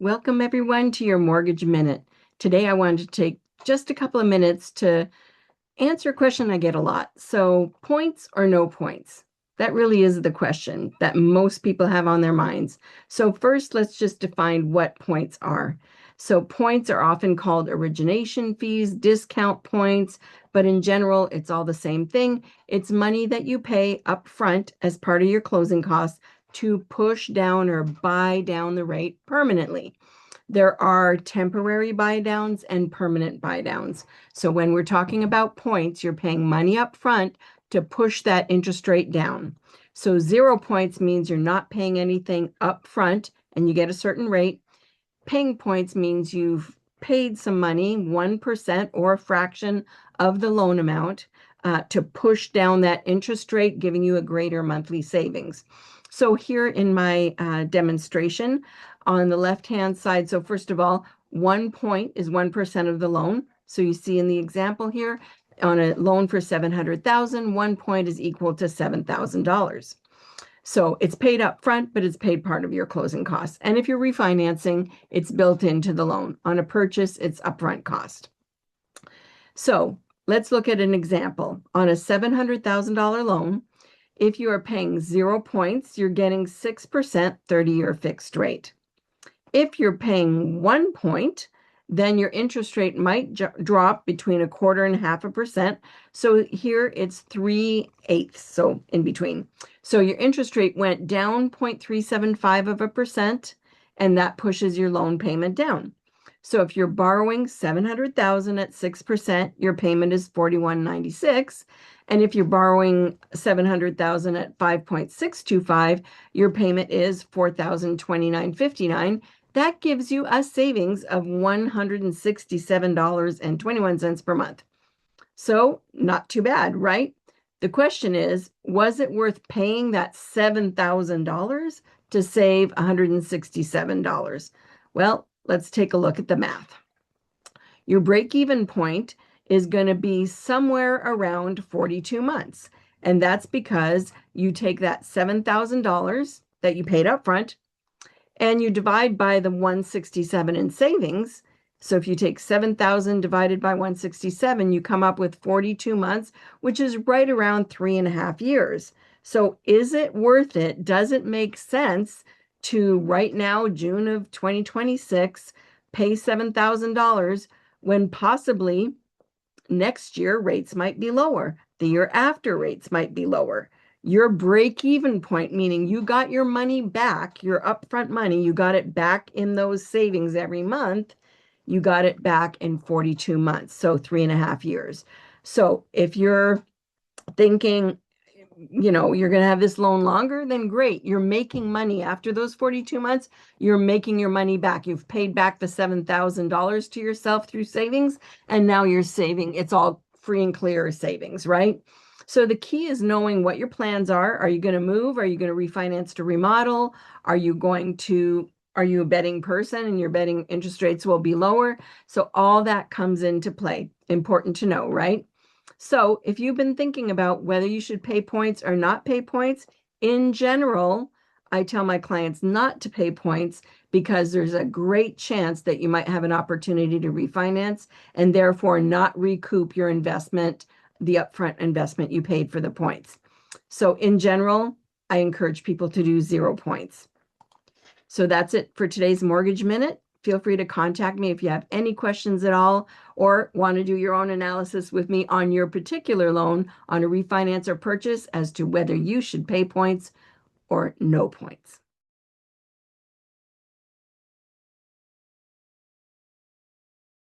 Welcome everyone to your Mortgage Minute. Today I wanted to take just a couple of minutes to answer a question I get a lot. So, points or no points? That really is the question that most people have on their minds. So first, let's just define what points are. So points are often called origination fees, discount points, but in general, it's all the same thing. It's money that you pay up front as part of your closing costs to push down or buy down the rate permanently. There are temporary buy downs and permanent buy downs. So when we're talking about points, you're paying money up front to push that interest rate down. So 0 points means you're not paying anything up front and you get a certain rate. Paying points means you've paid some money, 1% or a fraction of the loan amount, to push down that interest rate, giving you a greater monthly savings. So here in my demonstration, on the left-hand side, so first of all, 1 point is 1% of the loan. So you see in the example here, on a loan for $700,000, 1 point is equal to $7,000. So it's paid up front, but it's paid part of your closing costs. And if you're refinancing, it's built into the loan. On a purchase, it's upfront cost. So let's look at an example. On a $700,000 loan, if you are paying 0 points, you're getting 6% 30-year fixed rate. If you're paying 1 point, then your interest rate might drop between 1/4 and 0.5%. So here it's 3/8, so in between. So your interest rate went down 0.375%, and that pushes your loan payment down. So if you're borrowing $700,000 at 6%, your payment is $41.96. And if you're borrowing $700,000 at 5.625, your payment is $4,029.59. That gives you a savings of $167.21 per month. So not too bad, right? The question is, was it worth paying that $7,000 to save $167? Well, let's take a look at the math. Your break-even point is going to be somewhere around 42 months. And that's because you take that $7,000 that you paid up front and you divide by the 167 in savings. So if you take 7,000 divided by 167, you come up with 42 months, which is right around 3.5 years. So is it worth it? Does it make sense to right now, June of 2026, pay $7,000 when possibly next year rates might be lower, the year after rates might be lower? Your break-even point, meaning you got your money back, your upfront money, you got it back in those savings every month, you got it back in 42 months, so 3.5 years. So if you're thinking, you're going to have this loan longer, then great. You're making money after those 42 months. You're making your money back. You've paid back the $7,000 to yourself through savings, and now you're saving. It's all free and clear savings, right? So the key is knowing what your plans are. Are you going to move? Are you going to refinance to remodel? Are you a betting person and your betting interest rates will be lower? So all that comes into play. Important to know, right? So if you've been thinking about whether you should pay points or not pay points, in general, I tell my clients not to pay points because there's a great chance that you might have an opportunity to refinance and therefore not recoup your investment, the upfront investment you paid for the points. So in general, I encourage people to do 0 points. So that's it for today's Mortgage Minute. Feel free to contact me if you have any questions at all or want to do your own analysis with me on your particular loan on a refinance or purchase as to whether you should pay points or no points.